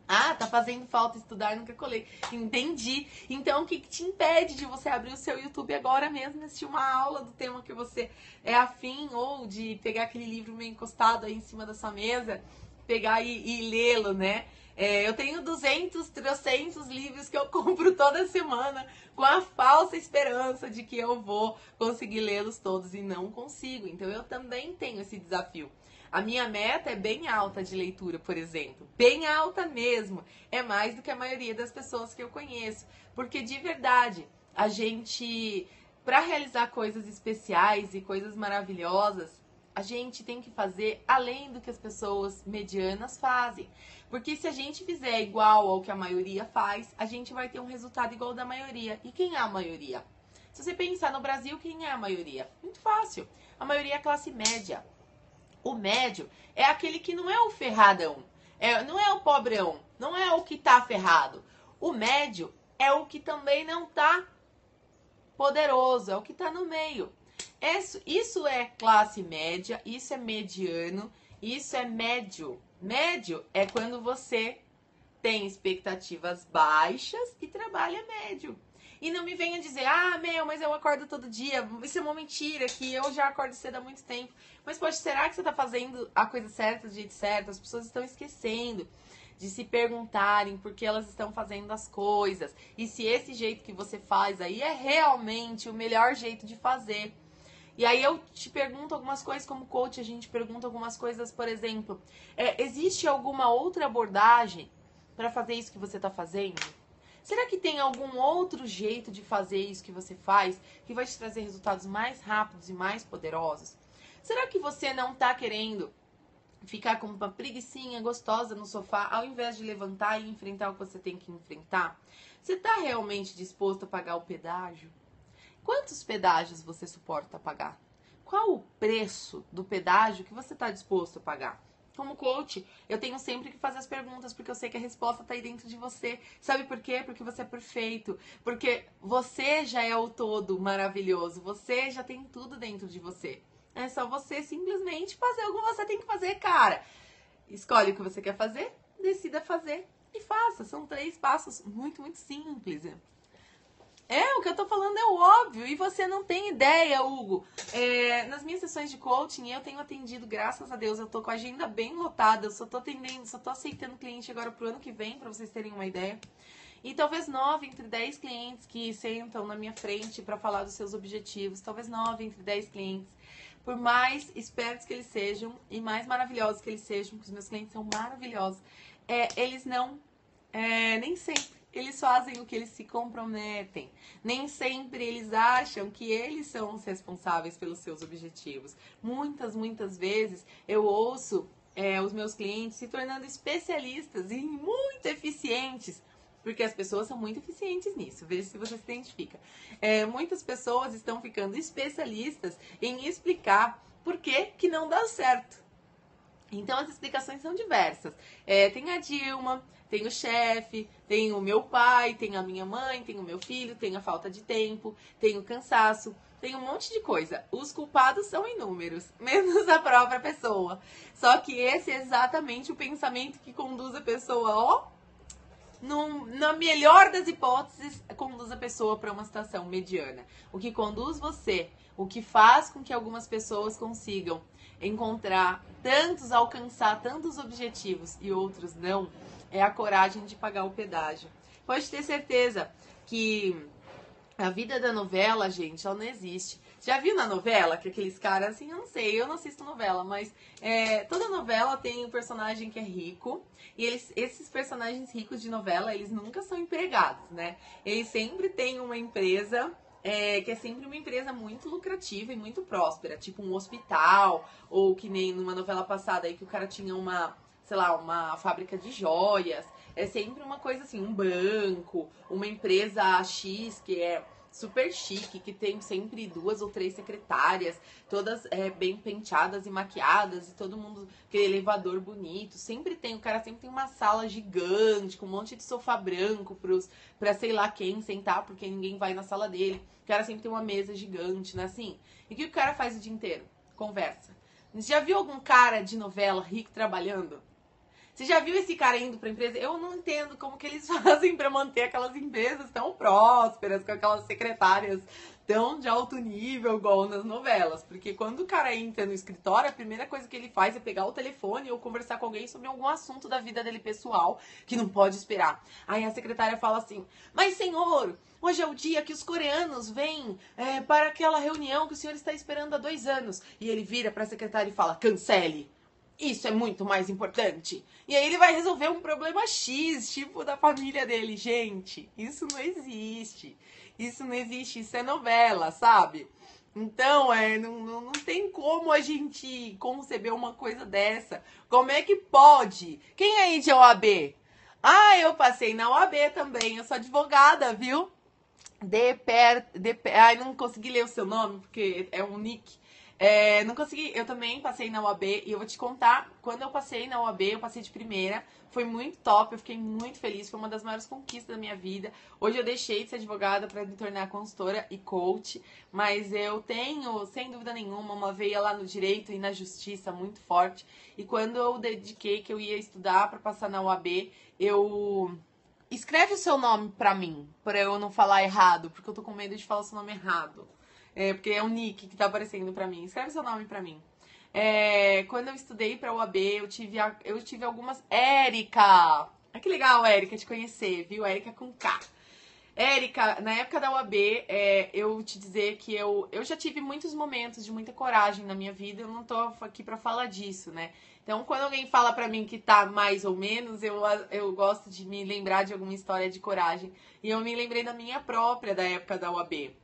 Ah, tá fazendo falta estudar, nunca colei. Entendi. Então, o que te impede de você abrir o seu YouTube agora mesmo e assistir uma aula do tema que você é afim, ou de pegar aquele livro meio encostado aí em cima da sua mesa, pegar e lê-lo, né? Eu tenho 300 livros que eu compro toda semana com a falsa esperança de que eu vou conseguir lê-los todos e não consigo. Então, eu também tenho esse desafio. A minha meta é bem alta de leitura, por exemplo. Bem alta mesmo. É mais do que a maioria das pessoas que eu conheço. Porque, de verdade, a gente, para realizar coisas especiais e coisas maravilhosas, a gente tem que fazer além do que as pessoas medianas fazem. Porque se a gente fizer igual ao que a maioria faz, a gente vai ter um resultado igual ao da maioria. E quem é a maioria? Se você pensar no Brasil, quem é a maioria? Muito fácil. A maioria é a classe média. O médio é aquele que não é o ferradão, não é o pobrão, não é o que tá ferrado. O médio é o que também não tá poderoso, é o que tá no meio. Isso é classe média, isso é mediano, isso é médio. Médio é quando você tem expectativas baixas e trabalha médio. E não me venha dizer, mas eu acordo todo dia. Isso é uma mentira, que eu já acordo cedo há muito tempo. Mas, poxa, será que você está fazendo a coisa certa, do jeito certo? As pessoas estão esquecendo de se perguntarem por que elas estão fazendo as coisas. E se esse jeito que você faz aí é realmente o melhor jeito de fazer. E aí eu te pergunto algumas coisas como coach, a gente pergunta algumas coisas, por exemplo, existe alguma outra abordagem para fazer isso que você está fazendo? Será que tem algum outro jeito de fazer isso que você faz que vai te trazer resultados mais rápidos e mais poderosos? Será que você não está querendo ficar com uma preguicinha gostosa no sofá ao invés de levantar e enfrentar o que você tem que enfrentar? Você está realmente disposto a pagar o pedágio? Quantos pedágios você suporta pagar? Qual o preço do pedágio que você está disposto a pagar? Como coach, eu tenho sempre que fazer as perguntas, porque eu sei que a resposta tá aí dentro de você. Sabe por quê? Porque você é perfeito. Porque você já é o todo maravilhoso. Você já tem tudo dentro de você. É só você simplesmente fazer o que você tem que fazer, cara. Escolhe o que você quer fazer, decida fazer e faça. São 3 passos muito, muito simples. O que eu tô falando é o óbvio. E você não tem ideia, Hugo. Nas minhas sessões de coaching, eu tenho atendido, graças a Deus, eu tô com a agenda bem lotada. Eu só tô atendendo, só tô aceitando cliente agora pro ano que vem, pra vocês terem uma ideia. E talvez 9 entre 10 clientes que sentam na minha frente pra falar dos seus objetivos. Talvez 9 entre 10 clientes. Por mais espertos que eles sejam e mais maravilhosos que eles sejam, porque os meus clientes são maravilhosos, eles não, nem sempre eles fazem o que eles se comprometem. Nem sempre eles acham que eles são os responsáveis pelos seus objetivos. Muitas vezes eu ouço os meus clientes se tornando especialistas e muito eficientes, porque as pessoas são muito eficientes nisso. Veja se você se identifica. Muitas pessoas estão ficando especialistas em explicar por que não dá certo. Então, as explicações são diversas. Tem a Dilma, tem o chefe, tem o meu pai, tem a minha mãe, tem o meu filho, tem a falta de tempo, tem o cansaço, tem um monte de coisa. Os culpados são inúmeros, menos a própria pessoa. Só que esse é exatamente o pensamento que conduz a pessoa, na melhor das hipóteses, conduz a pessoa para uma situação mediana. O que conduz você, o que faz com que algumas pessoas consigam alcançar tantos objetivos e outros não, é a coragem de pagar o pedágio. Pode ter certeza que a vida da novela, gente, ela não existe. Já viu na novela que aqueles caras, assim, eu não assisto novela, mas toda novela tem um personagem que é rico, e esses personagens ricos de novela, eles nunca são empregados, né? Eles sempre têm uma empresa, que é sempre uma empresa muito lucrativa e muito próspera, tipo um hospital, ou que nem numa novela passada aí que o cara tinha uma fábrica de joias. É sempre uma coisa assim, um banco, uma empresa X que é super chique, que tem sempre 2 ou 3 secretárias, todas bem penteadas e maquiadas, e todo mundo, aquele elevador bonito. O cara sempre tem uma sala gigante, com um monte de sofá branco pra sei lá quem sentar, porque ninguém vai na sala dele. O cara sempre tem uma mesa gigante, né, assim. E o que o cara faz o dia inteiro? Conversa. Você já viu algum cara de novela rico trabalhando? Você já viu esse cara indo pra empresa? Eu não entendo como que eles fazem pra manter aquelas empresas tão prósperas, com aquelas secretárias tão de alto nível, igual nas novelas. Porque quando o cara entra no escritório, a primeira coisa que ele faz é pegar o telefone ou conversar com alguém sobre algum assunto da vida dele pessoal, que não pode esperar. Aí a secretária fala assim, mas senhor, hoje é o dia que os coreanos vêm para aquela reunião que o senhor está esperando há 2 anos. E ele vira pra secretária e fala, cancele. Isso é muito mais importante. E aí ele vai resolver um problema X, tipo da família dele. Gente, isso não existe. Isso não existe, isso é novela, sabe? Então, não tem como a gente conceber uma coisa dessa. Como é que pode? Quem aí de OAB? Ah, eu passei na OAB também. Eu sou advogada, viu? Ai, não consegui ler o seu nome, porque é um nick. Não consegui, eu também passei na UAB e eu vou te contar, quando eu passei na UAB, eu passei de primeira, foi muito top, eu fiquei muito feliz, foi uma das maiores conquistas da minha vida. Hoje eu deixei de ser advogada para me tornar consultora e coach, mas eu tenho, sem dúvida nenhuma, uma veia lá no direito e na justiça muito forte. E quando eu dediquei que eu ia estudar para passar na UAB, escreve o seu nome pra mim, pra eu não falar errado, porque eu tô com medo de falar o seu nome errado. Porque é o nick que tá aparecendo pra mim. Escreve seu nome pra mim. Quando eu estudei pra UAB, eu tive algumas... Érica! Ah, que legal, Érica, te conhecer, viu? Érica com K. Érica, na época da UAB, eu te dizer que eu já tive muitos momentos de muita coragem na minha vida. Eu não tô aqui pra falar disso, né? Então, quando alguém fala pra mim que tá mais ou menos, eu gosto de me lembrar de alguma história de coragem. E eu me lembrei da minha própria, da época da UAB.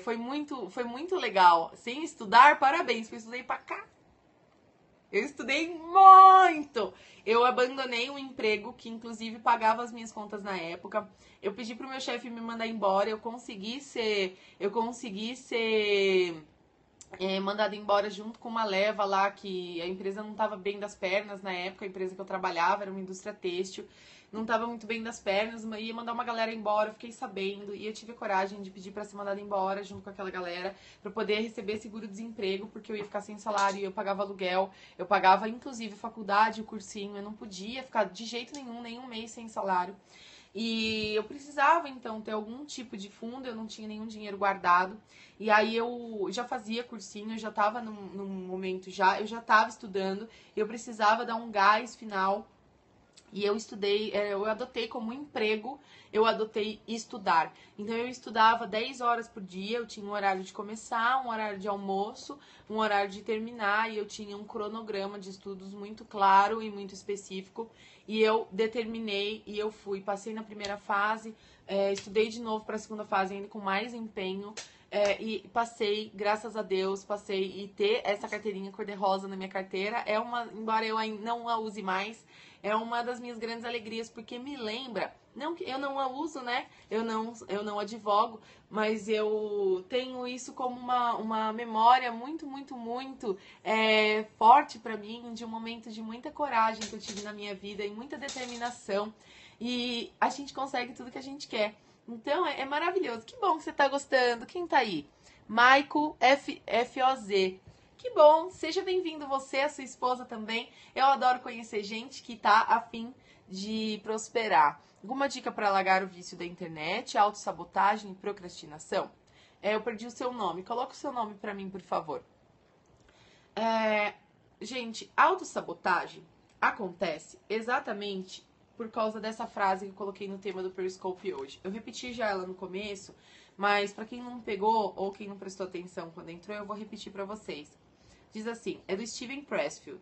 Foi muito legal. Sem estudar, parabéns, porque eu estudei pra cá. Eu estudei muito. Eu abandonei um emprego que, inclusive, pagava as minhas contas na época. Eu pedi pro meu chefe me mandar embora. Eu consegui ser mandada embora junto com uma leva lá, que a empresa não estava bem das pernas na época, a empresa que eu trabalhava era uma indústria têxtil, não estava muito bem das pernas, ia mandar uma galera embora, eu fiquei sabendo, e eu tive a coragem de pedir para ser mandada embora junto com aquela galera, para poder receber seguro-desemprego, porque eu ia ficar sem salário, eu pagava aluguel, eu pagava inclusive faculdade, o cursinho, eu não podia ficar de jeito nenhum, nem um mês sem salário. E eu precisava, então, ter algum tipo de fundo, eu não tinha nenhum dinheiro guardado. E aí eu já fazia cursinho, eu já estava num momento eu já estava estudando, eu precisava dar um gás final. E eu estudei, eu adotei como emprego, eu adotei estudar. Então eu estudava 10 horas por dia, eu tinha um horário de começar, um horário de almoço, um horário de terminar, e eu tinha um cronograma de estudos muito claro e muito específico. E eu determinei e eu fui, passei na primeira fase, estudei de novo para a segunda fase ainda com mais empenho. E passei, graças a Deus, passei, e ter essa carteirinha cor-de-rosa na minha carteira embora eu ainda não a use mais, é uma das minhas grandes alegrias, porque me lembra, não que eu não a uso, né? Eu não advogo, mas eu tenho isso como uma memória muito, muito, muito forte pra mim, de um momento de muita coragem que eu tive na minha vida e muita determinação. E a gente consegue tudo que a gente quer. Então, é maravilhoso. Que bom que você tá gostando. Quem tá aí? Maico FOZ. Que bom. Seja bem-vindo você, a sua esposa também. Eu adoro conhecer gente que tá a fim de prosperar. Alguma dica para largar o vício da internet, autossabotagem e procrastinação? Eu perdi o seu nome. Coloca o seu nome para mim, por favor. Gente, autossabotagem acontece exatamente por causa dessa frase que eu coloquei no tema do Periscope hoje. Eu repeti já ela no começo, mas para quem não pegou ou quem não prestou atenção quando entrou, eu vou repetir para vocês. Diz assim, é do Steven Pressfield.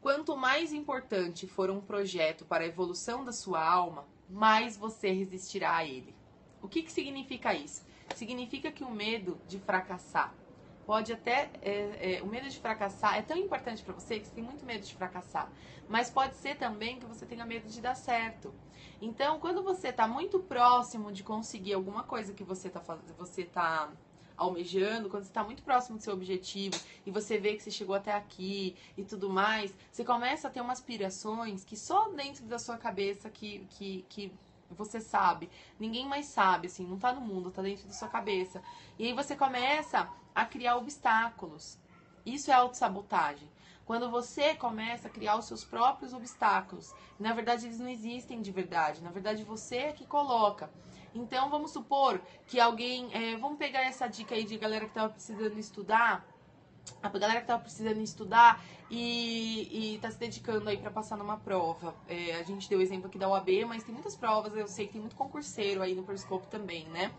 Quanto mais importante for um projeto para a evolução da sua alma, mais você resistirá a ele. O que significa isso? Significa que o medo de fracassar pode até... o medo de fracassar é tão importante para você que você tem muito medo de fracassar. Mas pode ser também que você tenha medo de dar certo. Então, quando você está muito próximo de conseguir alguma coisa que você está almejando, quando você está muito próximo do seu objetivo e você vê que você chegou até aqui e tudo mais, você começa a ter umas aspirações que só dentro da sua cabeça que você sabe. Ninguém mais sabe, assim, não tá no mundo, tá dentro da sua cabeça. E aí você começa a criar obstáculos. Isso é autossabotagem. Quando você começa a criar os seus próprios obstáculos. Na verdade, eles não existem de verdade. Na verdade, você é que coloca. Então, vamos supor que alguém... vamos pegar essa dica aí de galera que tava precisando estudar. A galera que tava precisando estudar e tá se dedicando aí pra passar numa prova. A gente deu o exemplo aqui da UAB, mas tem muitas provas. Eu sei que tem muito concurseiro aí no Periscope também, né?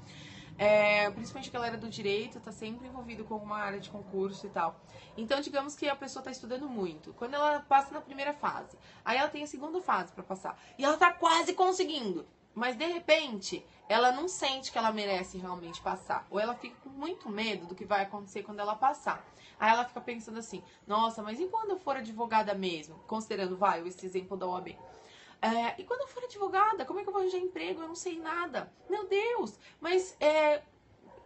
Principalmente a galera do direito tá sempre envolvido com uma área de concurso e tal. Então, digamos que a pessoa tá estudando muito. Quando ela passa na primeira fase, aí ela tem a segunda fase pra passar. E ela tá quase conseguindo. Mas, de repente, ela não sente que ela merece realmente passar. Ou ela fica com muito medo do que vai acontecer quando ela passar. Aí ela fica pensando assim, nossa, mas e quando eu for advogada mesmo? Considerando, esse exemplo da OAB. E quando eu for advogada, como é que eu vou arranjar emprego? Eu não sei nada. Meu Deus, mas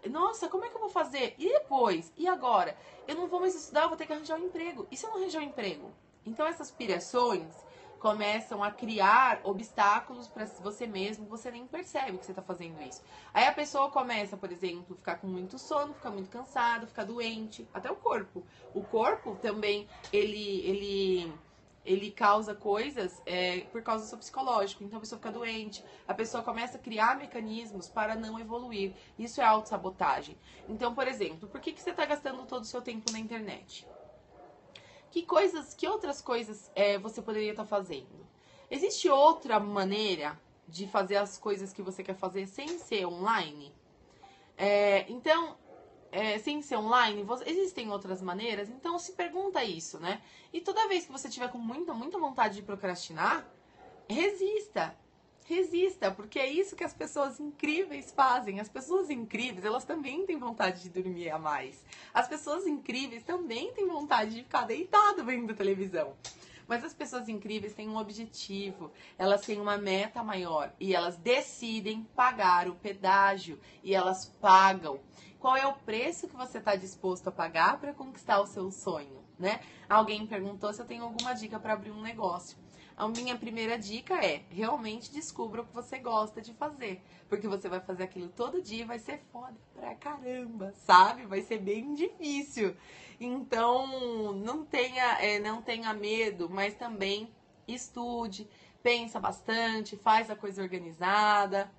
nossa, como é que eu vou fazer? E depois? E agora? Eu não vou mais estudar, eu vou ter que arranjar um emprego. E se eu não arranjar um emprego? Então essas pirações começam a criar obstáculos para você mesmo, você nem percebe que você está fazendo isso. Aí a pessoa começa, por exemplo, a ficar com muito sono, ficar muito cansado, ficar doente, até o corpo. O corpo também, ele causa coisas por causa do seu psicológico. Então a pessoa fica doente, a pessoa começa a criar mecanismos para não evoluir. Isso é autossabotagem. Então, por exemplo, por que você está gastando todo o seu tempo na internet? Que outras coisas você poderia estar fazendo? Existe outra maneira de fazer as coisas que você quer fazer sem ser online? Então, sem ser online, existem outras maneiras? Então se pergunta isso, né? E toda vez que você tiver com muita, muita vontade de procrastinar, resista. Resista, porque é isso que as pessoas incríveis fazem. As pessoas incríveis, elas também têm vontade de dormir a mais. As pessoas incríveis também têm vontade de ficar deitado vendo televisão. Mas as pessoas incríveis têm um objetivo, elas têm uma meta maior e elas decidem pagar o pedágio e elas pagam. qual é o preço que você está disposto a pagar para conquistar o seu sonho, né? Alguém perguntou se eu tenho alguma dica para abrir um negócio. A minha primeira dica é, realmente descubra o que você gosta de fazer. Porque você vai fazer aquilo todo dia e vai ser foda pra caramba, sabe? Vai ser bem difícil. Então, não tenha medo, mas também estude, pensa bastante, faz a coisa organizada.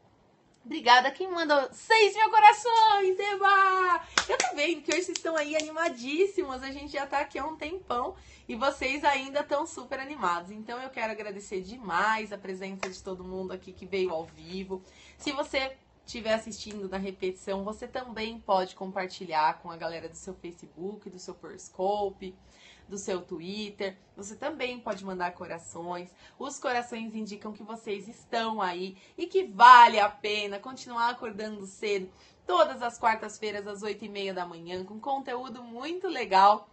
Obrigada quem mandou 6 mil corações, Eba! Eu tô vendo que hoje vocês estão aí animadíssimos, a gente já tá aqui há um tempão e vocês ainda estão super animados. Então eu quero agradecer demais a presença de todo mundo aqui que veio ao vivo. Se você estiver assistindo na repetição, você também pode compartilhar com a galera do seu Facebook, do seu Periscope, do seu Twitter. Você também pode mandar corações. Os corações indicam que vocês estão aí e que vale a pena continuar acordando cedo todas as quartas-feiras às 8h30 da manhã com conteúdo muito legal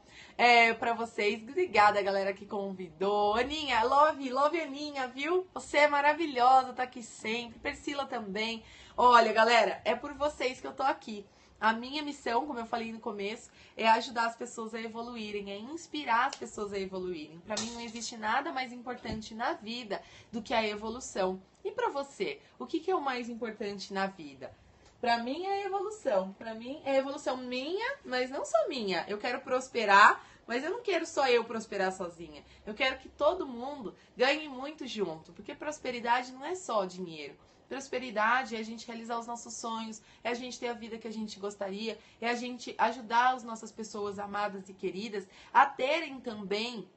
pra vocês. Obrigada, galera, que convidou. Aninha, love Aninha, viu? Você é maravilhosa, tá aqui sempre. Priscila também. Olha, galera, é por vocês que eu tô aqui. A minha missão, como eu falei no começo, é ajudar as pessoas a evoluírem, é inspirar as pessoas a evoluírem. Pra mim não existe nada mais importante na vida do que a evolução. E pra você, o que é o mais importante na vida? Pra mim é a evolução. Pra mim é a evolução minha, mas não só minha. Eu quero prosperar, mas eu não quero só eu prosperar sozinha. Eu quero que todo mundo ganhe muito junto, porque prosperidade não é só dinheiro. Prosperidade é a gente realizar os nossos sonhos, é a gente ter a vida que a gente gostaria, é a gente ajudar as nossas pessoas amadas e queridas a terem também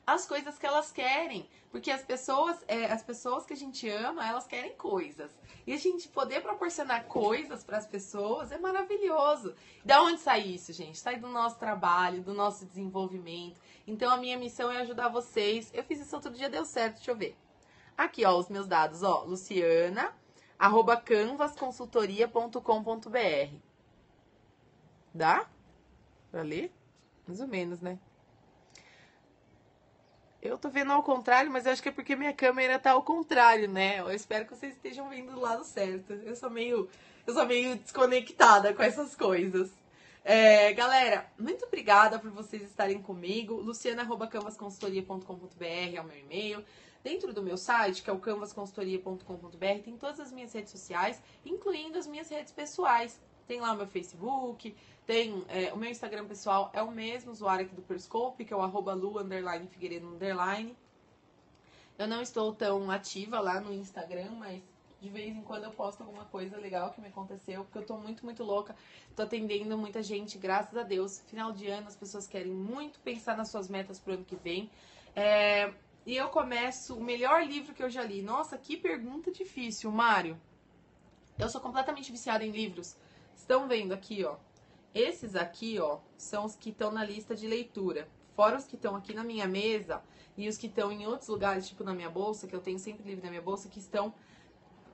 as coisas que elas querem. Porque as pessoas que a gente ama, elas querem coisas. E a gente poder proporcionar coisas para as pessoas é maravilhoso. Da onde sai isso, gente? Sai do nosso trabalho, do nosso desenvolvimento. Então a minha missão é ajudar vocês. Eu fiz isso outro dia, deu certo, deixa eu ver. Aqui, ó, os meus dados, ó, Luciana, @canvasconsultoria.com.br. Dá? Pra ler? Mais ou menos, né? Eu tô vendo ao contrário, mas eu acho que é porque minha câmera tá ao contrário, né? Eu espero que vocês estejam vendo do lado certo. Eu sou meio desconectada com essas coisas. Galera, muito obrigada por vocês estarem comigo. luciana@canvasconsultoria.com.br é o meu e-mail. Dentro do meu site, que é o canvasconsultoria.com.br, tem todas as minhas redes sociais, incluindo as minhas redes pessoais. Tem lá o meu Facebook, tem o meu Instagram pessoal, é o mesmo usuário aqui do Periscope, que é o @lu_figueiredo_. Eu não estou tão ativa lá no Instagram, mas de vez em quando eu posto alguma coisa legal que me aconteceu, porque eu tô muito, muito louca. Tô atendendo muita gente, graças a Deus. Final de ano, as pessoas querem muito pensar nas suas metas pro ano que vem. E eu começo o melhor livro que eu já li. Nossa, que pergunta difícil, Mário. Eu sou completamente viciada em livros. Estão vendo aqui, ó. Esses aqui, ó, são os que estão na lista de leitura. Fora os que estão aqui na minha mesa e os que estão em outros lugares, tipo na minha bolsa, que eu tenho sempre livro na minha bolsa, que estão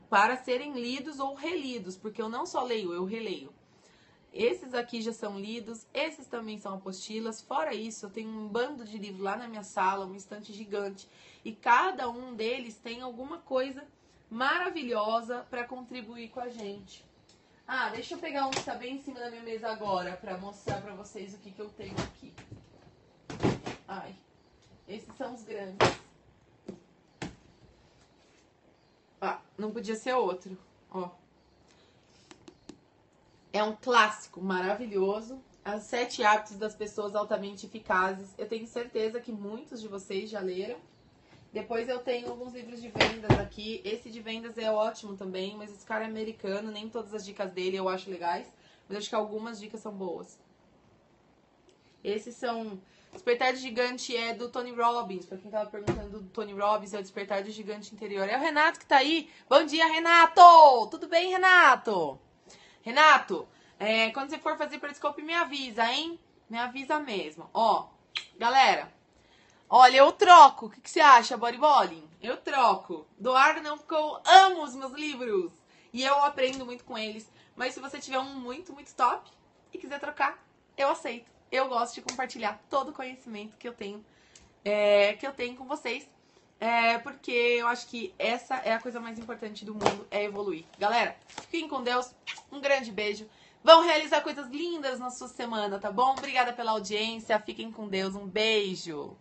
para serem lidos ou relidos, porque eu não só leio, eu releio. Esses aqui já são lidos, esses também são apostilas. Fora isso, eu tenho um bando de livros lá na minha sala, uma estante gigante. E cada um deles tem alguma coisa maravilhosa para contribuir com a gente. Ah, deixa eu pegar um que tá bem em cima da minha mesa agora, para mostrar para vocês o que eu tenho aqui. Ai, esses são os grandes. Ah, não podia ser outro, ó. É um clássico maravilhoso. As 7 hábitos das pessoas altamente eficazes. Eu tenho certeza que muitos de vocês já leram. Depois eu tenho alguns livros de vendas aqui. Esse de vendas é ótimo também, mas esse cara é americano. Nem todas as dicas dele eu acho legais, mas acho que algumas dicas são boas. Esses são... Despertar do Gigante é do Tony Robbins. Pra quem tava perguntando do Tony Robbins, é o Despertar do Gigante Interior. É o Renato que tá aí. Bom dia, Renato! Tudo bem, Renato? Renato, quando você for fazer Periscope, me avisa, hein? Me avisa mesmo. Ó, galera, olha, eu troco. O que você acha, Body Bowling? Eu troco. Doar não, porque eu amo os meus livros. E eu aprendo muito com eles. Mas se você tiver um muito, muito top e quiser trocar, eu aceito. Eu gosto de compartilhar todo o conhecimento que eu tenho com vocês. porque eu acho que essa é a coisa mais importante do mundo, é evoluir. Galera, fiquem com Deus, um grande beijo. Vão realizar coisas lindas na sua semana, tá bom? Obrigada pela audiência, fiquem com Deus, um beijo.